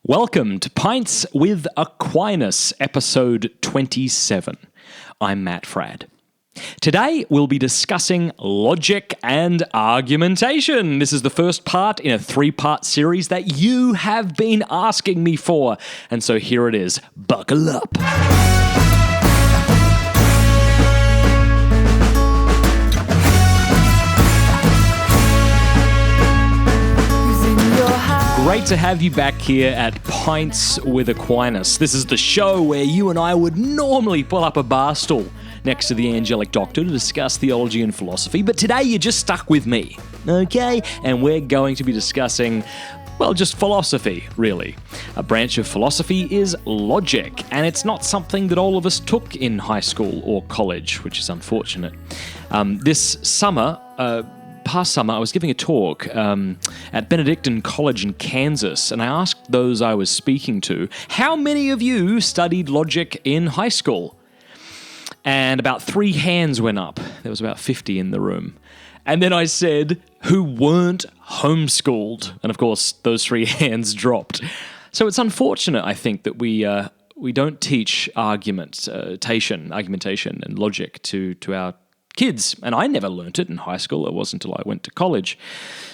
Welcome to Pints with Aquinas, episode 27. I'm Matt Fradd. Today, we'll be discussing logic and argumentation. This is the first part in a three-part series that you have been asking me for. And so here it is. Buckle up. Great to have you back here at Pints with Aquinas. This is the show where you and I would normally pull up a bar stool next to the angelic doctor to discuss theology and philosophy, but today you're just stuck with me, okay? And we're going to be discussing, well, just philosophy, really. A branch of philosophy is logic, and it's not something that all of us took in high school or college, which is unfortunate. Past summer, I was giving a talk at Benedictine College in Kansas, and I asked those I was speaking to, how many of you studied logic in high school? And about 3 hands went up. There was about 50 in the room. And then I said, who weren't homeschooled? And of course, those 3 hands dropped. So it's unfortunate, I think, that we don't teach argumentation and logic to our kids, and I never learnt it in high school. It wasn't until I went to college.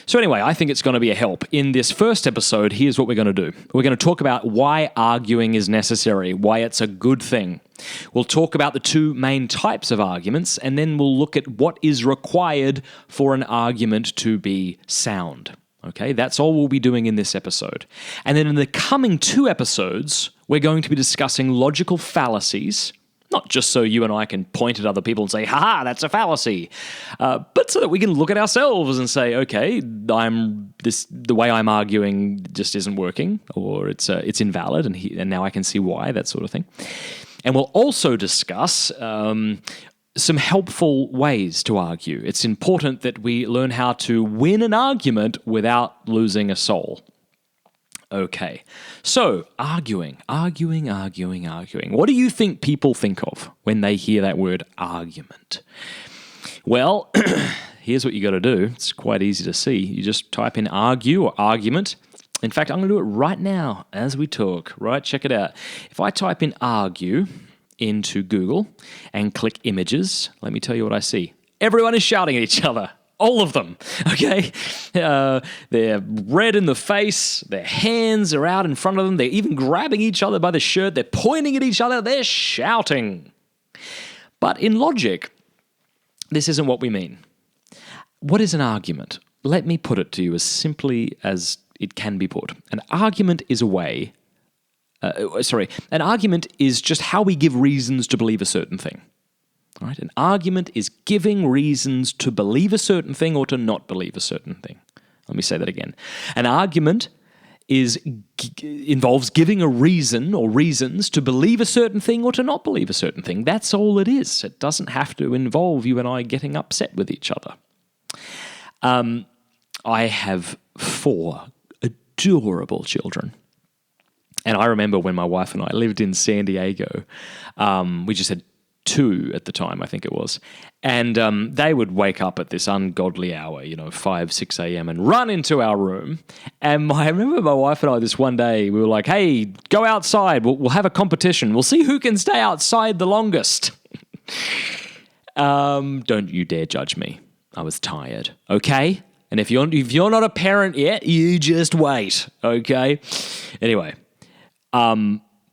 So anyway, I think it's going to be a help. In this first episode, here's what we're going to do. We're going to talk about why arguing is necessary, why it's a good thing. We'll talk about the 2 main types of arguments, and then we'll look at what is required for an argument to be sound. Okay, that's all we'll be doing in this episode. And then in the coming 2 episodes, we're going to be discussing logical fallacies, not just so you and I can point at other people and say, ha, that's a fallacy, but so that we can look at ourselves and say, okay, the way I'm arguing just isn't working, or it's invalid, and now I can see why, that sort of thing. And we'll also discuss some helpful ways to argue. It's important that we learn how to win an argument without losing a soul. Okay, so arguing. What do you think people think of when they hear that word argument? Well, here's what you got to do. It's quite easy to see. You just type in argue or argument. In fact, I'm going to do it right now as we talk. Right, check it out. If I type in argue into Google and click images, let me tell you what I see. Everyone is shouting at each other. All of them, okay? They're red in the face, their hands are out in front of them, they're even grabbing each other by the shirt, they're pointing at each other, they're shouting. But in logic, this isn't what we mean. What is an argument? Let me put it to you as simply as it can be put. An argument is an argument is just how we give reasons to believe a certain thing. Right? An argument is giving reasons to believe a certain thing or to not believe a certain thing. Let me say that again. An argument involves giving a reason or reasons to believe a certain thing or to not believe a certain thing. That's all it is. It doesn't have to involve you and I getting upset with each other. I have 4 adorable children. And I remember when my wife and I lived in San Diego, we just had 2 at the time, I think it was. And they would wake up at this ungodly hour, 5, 6 a.m. and run into our room. And I remember my wife and I this one day, we were like, hey, go outside. We'll have a competition. We'll see who can stay outside the longest. Don't you dare judge me. I was tired, okay? And if you're not a parent yet, you just wait, okay? Anyway,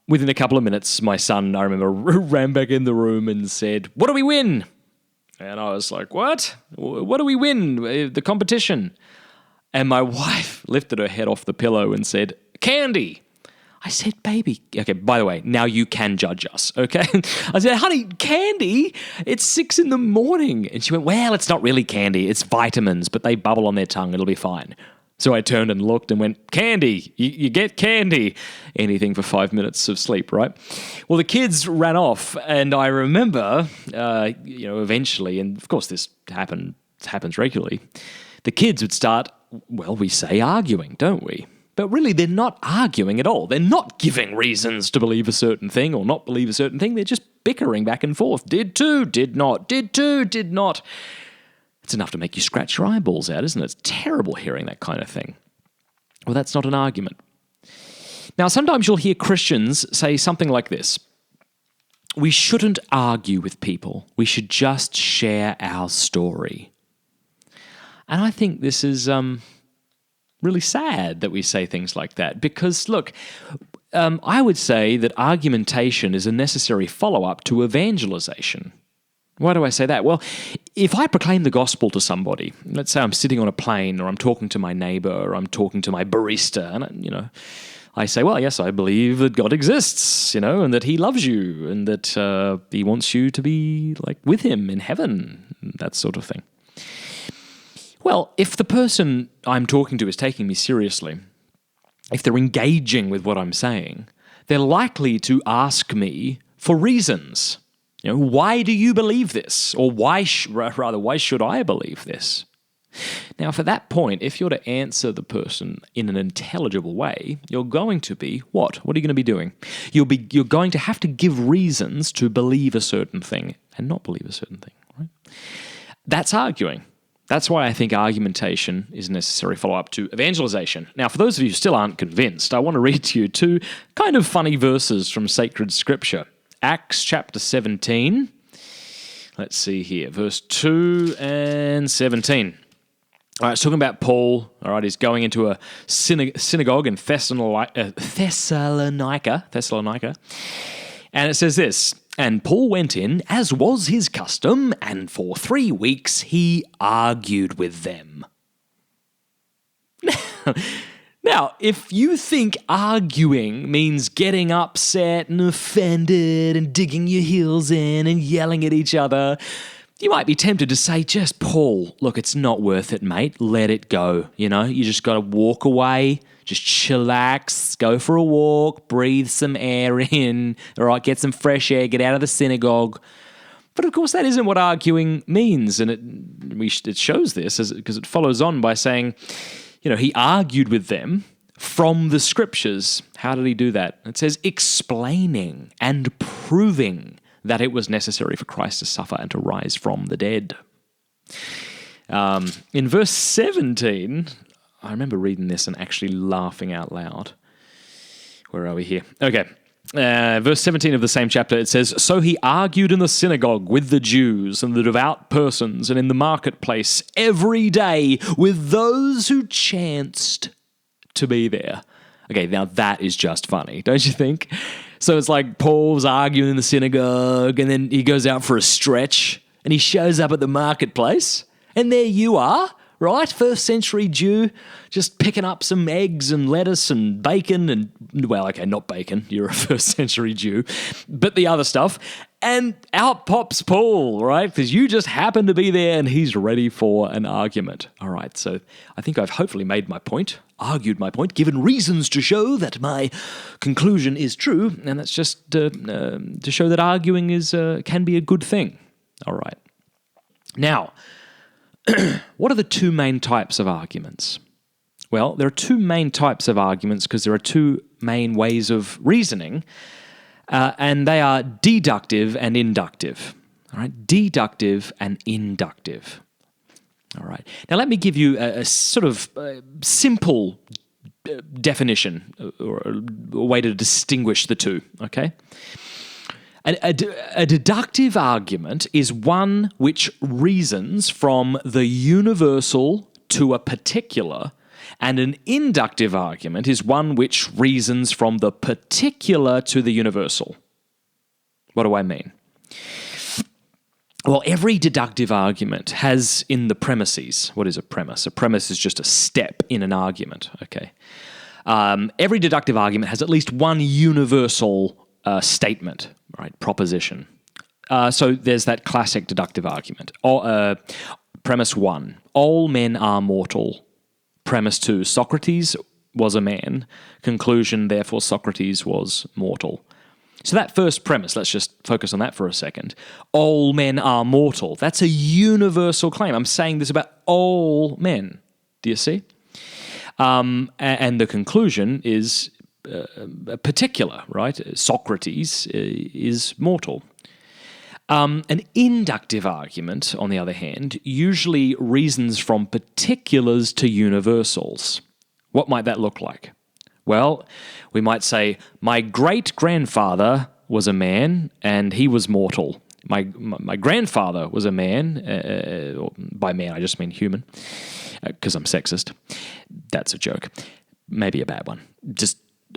within a couple of minutes, my son, I remember, ran back in the room and said, what do we win? And I was like, what? What do we win? The competition. And my wife lifted her head off the pillow and said, candy. I said, baby, okay, by the way, now you can judge us, okay? I said, honey, candy? It's 6 a.m. And she went, well, it's not really candy. It's vitamins, but they bubble on their tongue. It'll be fine. So I turned and looked and went, candy, you get candy. Anything for 5 minutes of sleep, right? Well, the kids ran off, and I remember, eventually, and of course this happens regularly, the kids would start, well, we say arguing, don't we? But really, they're not arguing at all. They're not giving reasons to believe a certain thing or not believe a certain thing. They're just bickering back and forth. Did to, did not, did to, did not. It's enough to make you scratch your eyeballs out, isn't it? It's terrible hearing that kind of thing. Well, that's not an argument. Now, sometimes you'll hear Christians say something like this: we shouldn't argue with people. We should just share our story. And I think this is really sad that we say things like that because, look, I would say that argumentation is a necessary follow-up to evangelization. Why do I say that? Well, if I proclaim the gospel to somebody, let's say I'm sitting on a plane or I'm talking to my neighbor or I'm talking to my barista and, I say, well, yes, I believe that God exists, and that he loves you and that he wants you to be like with him in heaven, that sort of thing. Well, if the person I'm talking to is taking me seriously, if they're engaging with what I'm saying, they're likely to ask me for reasons. Why do you believe this? Or why should I believe this? Now, for that point, if you're to answer the person in an intelligible way, you're going to be what? What are you going to be doing? You're going to have to give reasons to believe a certain thing and not believe a certain thing, right? That's arguing. That's why I think argumentation is a necessary follow-up to evangelization. Now, for those of you who still aren't convinced, I want to read to you two kind of funny verses from sacred scripture. Acts chapter 17. Let's see here, verse 2 and 17. All right, it's talking about Paul. All right, he's going into a synagogue in Thessalonica. And it says this: "And Paul went in, as was his custom, and for 3 weeks he argued with them." Now, if you think arguing means getting upset and offended and digging your heels in and yelling at each other, you might be tempted to say, just Paul, look, it's not worth it, mate. Let it go. You just got to walk away, just chillax, go for a walk, breathe some air in, all right, get some fresh air, get out of the synagogue. But of course, that isn't what arguing means. And it shows this because it follows on by saying, he argued with them from the scriptures. How did he do that? It says explaining and proving that it was necessary for Christ to suffer and to rise from the dead. In verse 17, I remember reading this and actually laughing out loud. Where are we here? Okay. Verse 17 of the same chapter, it says, "So he argued in the synagogue with the Jews and the devout persons and in the marketplace every day with those who chanced to be there." Okay, now that is just funny, don't you think? So it's like Paul's arguing in the synagogue and then he goes out for a stretch and he shows up at the marketplace and there you are, right? First century Jew, just picking up some eggs and lettuce and bacon and, well, okay, not bacon, you're a first century Jew, but the other stuff. And out pops Paul, right? Because you just happen to be there and he's ready for an argument. All right, so I think I've hopefully made my point, argued my point, given reasons to show that my conclusion is true, and that's just to show that arguing can be a good thing. All right. Now, what are the two main types of arguments? Well, there are two main types of arguments because there are two main ways of reasoning, and they are deductive and inductive. All right, deductive and inductive. All right. Now, let me give you a sort of simple definition or a way to distinguish the two, okay? A deductive argument is one which reasons from the universal to a particular, and an inductive argument is one which reasons from the particular to the universal. What do I mean? Well, every deductive argument has in the premises, what is a premise? A premise is just a step in an argument, okay? Every deductive argument has at least one universal statement, right, proposition. So there's that classic deductive argument. Premise 1, all men are mortal. Premise 2, Socrates was a man. Conclusion, therefore, Socrates was mortal. So that first premise, let's just focus on that for a second. All men are mortal. That's a universal claim. I'm saying this about all men. Do you see? And the conclusion is particular, right? Socrates is mortal. An inductive argument, on the other hand, usually reasons from particulars to universals. What might that look like? Well, we might say, my great-grandfather was a man and he was mortal. My grandfather was a man, by man I just mean human, because I'm sexist. That's a joke. Maybe a bad one.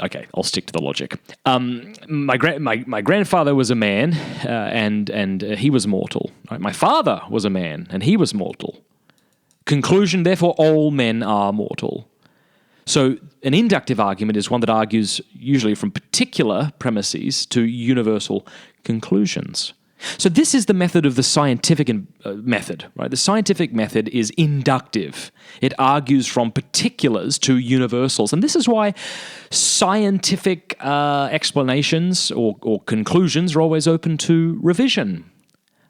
Okay, I'll stick to the logic. My grandfather was a man, and he was mortal. Right? My father was a man, and he was mortal. Conclusion, therefore, all men are mortal. So an inductive argument is one that argues usually from particular premises to universal conclusions. So this is the method of the scientific method, right? The scientific method is inductive. It argues from particulars to universals. And this is why scientific explanations or conclusions are always open to revision,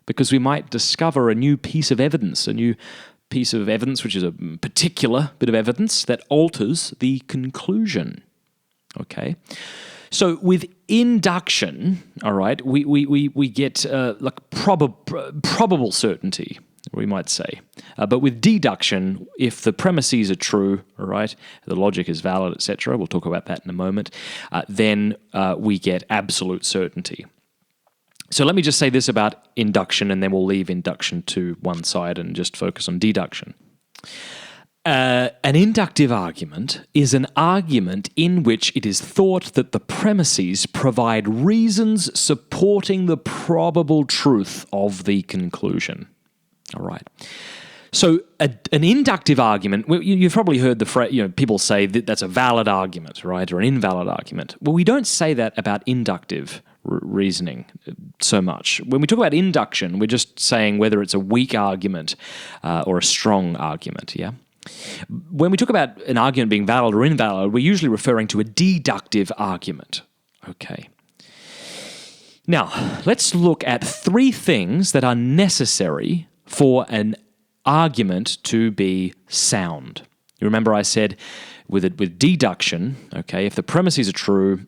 because we might discover a new piece of evidence, which is a particular bit of evidence that alters the conclusion. Okay? So with induction, all right, we get like probable certainty, we might say. But with deduction, if the premises are true, all right, the logic is valid, etc., we'll talk about that in a moment, then we get absolute certainty. So let me just say this about induction, and then we'll leave induction to one side and just focus on deduction. An inductive argument is an argument in which it is thought that the premises provide reasons supporting the probable truth of the conclusion. All right. So an inductive argument, you've probably heard the phrase, people say that that's a valid argument, right, or an invalid argument. Well, we don't say that about inductive reasoning so much. When we talk about induction, we're just saying whether it's a weak argument or a strong argument, yeah? When we talk about an argument being valid or invalid, we're usually referring to a deductive argument. Okay. Now, let's look at 3 things that are necessary for an argument to be sound. You remember I said with deduction, okay, if the premises are true,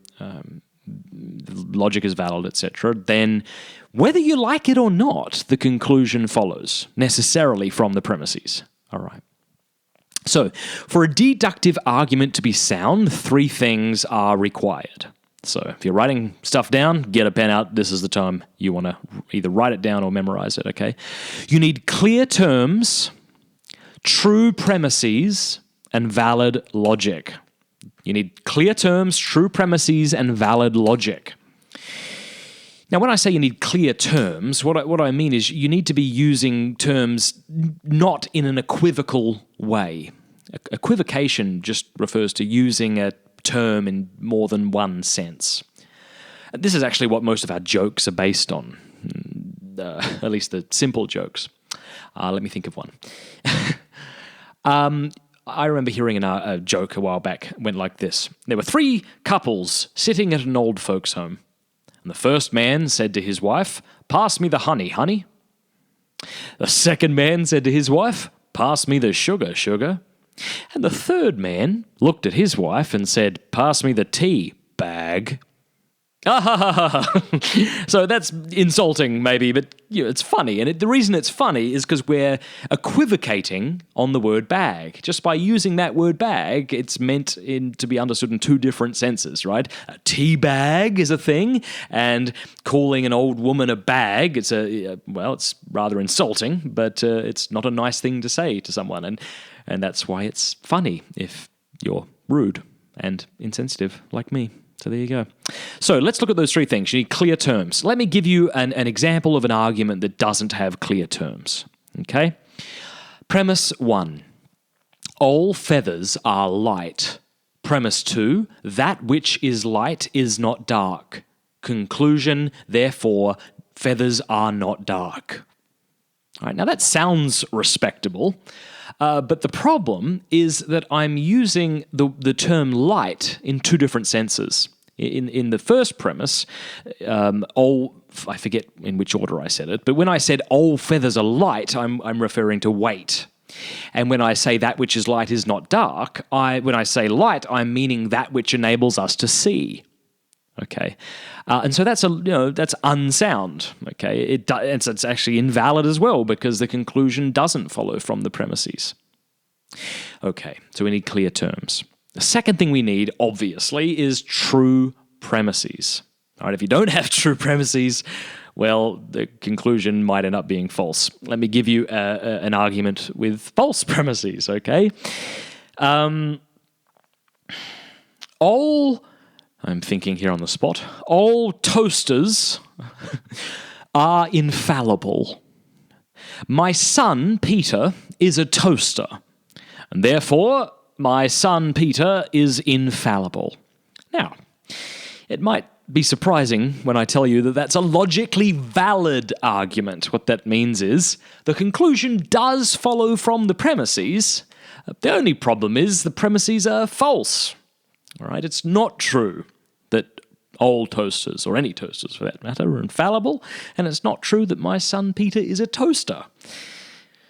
logic is valid, etc., then whether you like it or not, the conclusion follows necessarily from the premises. All right. So, for a deductive argument to be sound, 3 things are required. So, if you're writing stuff down, get a pen out. This is the time you want to either write it down or memorize it, okay? You need clear terms, true premises, and valid logic. You need clear terms, true premises, and valid logic. Now, when I say you need clear terms, what I mean is you need to be using terms not in an equivocal way. Equivocation just refers to using a term in more than one sense. This is actually what most of our jokes are based on, at least the simple jokes. Let me think of one. I remember hearing a joke a while back, went like this. There were 3 couples sitting at an old folks' home. And the first man said to his wife, "Pass me the honey, honey." The second man said to his wife, "Pass me the sugar, sugar." And the third man looked at his wife and said, "Pass me the tea bag." So that's insulting, maybe, but it's funny. And the reason it's funny is because we're equivocating on the word bag. Just by using that word bag, it's meant to be understood in 2 different senses, right? A tea bag is a thing, and calling an old woman a bag, it's rather insulting, but it's not a nice thing to say to someone. And that's why it's funny if you're rude and insensitive like me. So there you go. So let's look at those 3 things. You need clear terms. Let me give you an example of an argument that doesn't have clear terms. Okay? Premise 1. All feathers are light. Premise 2. That which is light is not dark. Conclusion, therefore, feathers are not dark. All right, now that sounds respectable, but the problem is that I'm using the term light in 2 different senses. In the first premise, I forget in which order I said it, but when I said all feathers are light, I'm referring to weight. And when I say that which is light is not dark, when I say light, I'm meaning that which enables us to see. Okay, and so that's unsound. Okay, it's actually invalid as well because the conclusion doesn't follow from the premises. Okay, so we need clear terms. The second thing we need, obviously, is true premises. All right, if you don't have true premises, well, the conclusion might end up being false. Let me give you an argument with false premises, okay? I'm thinking here on the spot, all toasters are infallible. My son, Peter, is a toaster, and therefore my son, Peter, is infallible. Now, it might be surprising when I tell you that that's a logically valid argument. What that means is the conclusion does follow from the premises. The only problem is the premises are false. All right, it's not true that all toasters, or any toasters for that matter, are infallible, and it's not true that my son Peter is a toaster.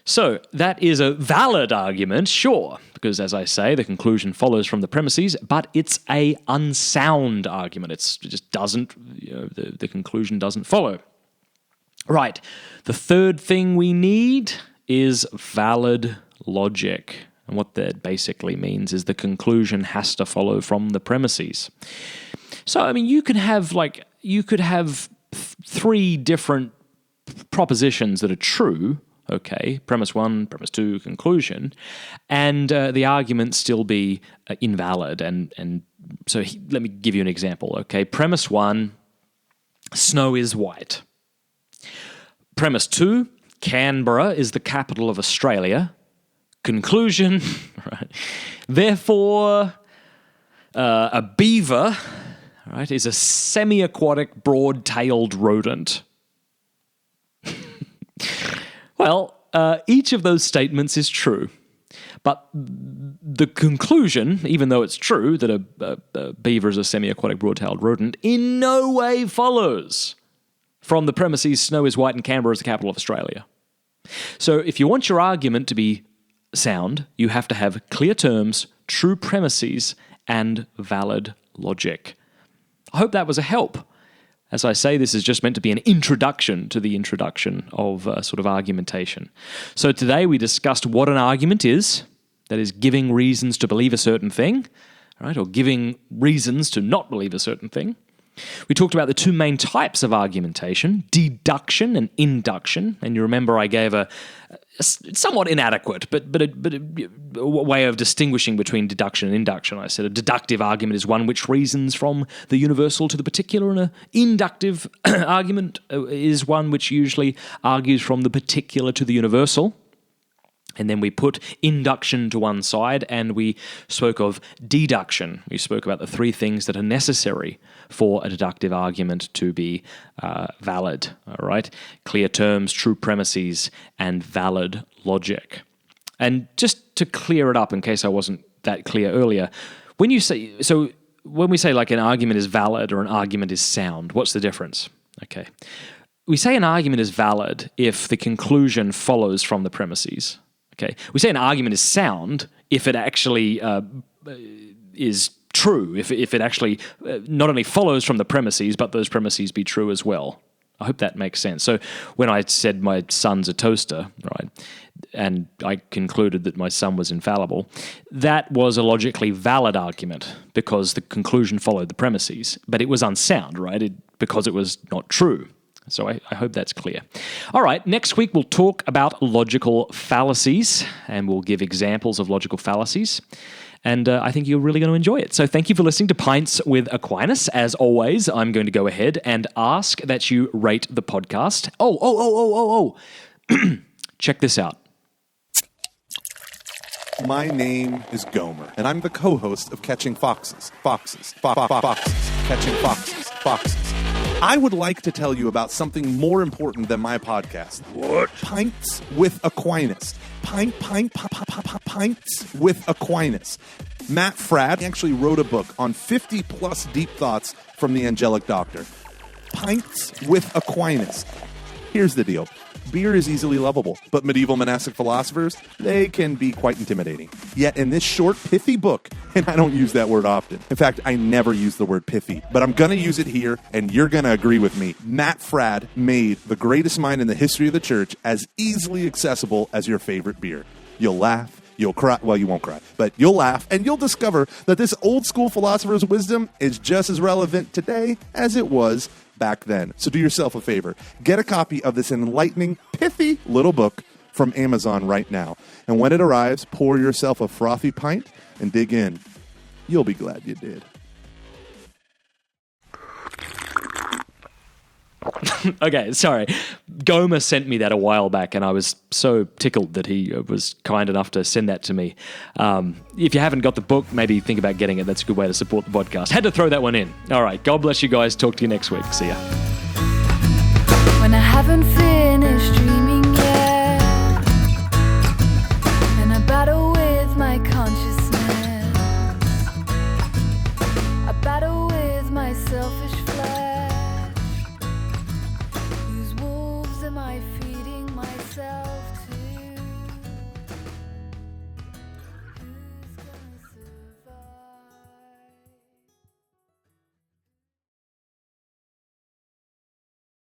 So that is a valid argument, sure, because as I say, the conclusion follows from the premises, but it's a unsound argument. It just doesn't, the conclusion doesn't follow. Right, the third thing we need is valid logic. And what that basically means is the conclusion has to follow from the premises. So, I mean, you could have three different propositions that are true, okay, premise one, premise two, conclusion, and the argument still be invalid. And so let me give you an example, okay? Premise one, snow is white. Premise two, Canberra is the capital of Australia. Conclusion, right? Therefore, a beaver, right, is a semi-aquatic, broad-tailed rodent. Well, each of those statements is true, but the conclusion, even though it's true that a beaver is a semi-aquatic, broad-tailed rodent, in no way follows from the premises snow is white and Canberra is the capital of Australia. So if you want your argument to be sound, you have to have clear terms, true premises, and valid logic. I hope that was a help. As I say, this is just meant to be an introduction to the introduction of sort of argumentation. So today we discussed what an argument is, that is giving reasons to believe a certain thing, right, or giving reasons to not believe a certain thing. We talked about the two main types of argumentation, deduction and induction, and you remember I gave a somewhat inadequate, but a way of distinguishing between deduction and induction. I said a deductive argument is one which reasons from the universal to the particular, and an inductive argument is one which usually argues from the particular to the universal. And then we put induction to one side and we spoke of deduction. We spoke about the three things that are necessary for a deductive argument to be valid, all right? Clear terms, true premises, and valid logic. And just to clear it up in case I wasn't that clear earlier, when we say like an argument is valid or an argument is sound, what's the difference? Okay. We say an argument is valid if the conclusion follows from the premises. Okay, we say an argument is sound if it actually is true, if it actually not only follows from the premises, but those premises be true as well. I hope that makes sense. So when I said my son's a toaster, right, and I concluded that my son was infallible, that was a logically valid argument because the conclusion followed the premises, but it was unsound, right, because it was not true. So I hope that's clear. All right, next week we'll talk about logical fallacies, and we'll give examples of logical fallacies. And I think you're really going to enjoy it. So thank you for listening to Pints with Aquinas. As always, I'm going to go ahead and ask that you rate the podcast. Check this out. My name is Gomer, and I'm the co-host of Catching Foxes. Catching Foxes. I would like to tell you about something more important than my podcast. What? Pints with Aquinas. Pints with Aquinas. Matt Fradd actually wrote a book on 50-plus deep thoughts from the angelic doctor. Pints with Aquinas. Here's the deal. Beer is easily lovable, but medieval monastic philosophers, they can be quite intimidating. Yet in this short, pithy book, and I don't use that word often. In fact, I never use the word pithy, but I'm going to use it here, and you're going to agree with me. Matt Fradd made the greatest mind in the history of the church as easily accessible as your favorite beer. You'll laugh, You'll cry. Well, you won't cry, but you'll laugh, and you'll discover that this old school philosopher's wisdom is just as relevant today as it was back then. So do yourself a favor. Get a copy of this enlightening, pithy little book from Amazon right now. And when it arrives, pour yourself a frothy pint and dig in. You'll be glad you did. Okay, sorry. Gomer sent me that a while back, and I was so tickled that he was kind enough to send that to me. If you haven't got the book, maybe think about getting it. That's a good way to support the podcast. Had to throw that one in. All right, God bless you guys. Talk to you next week. See ya. When I haven't finished dreaming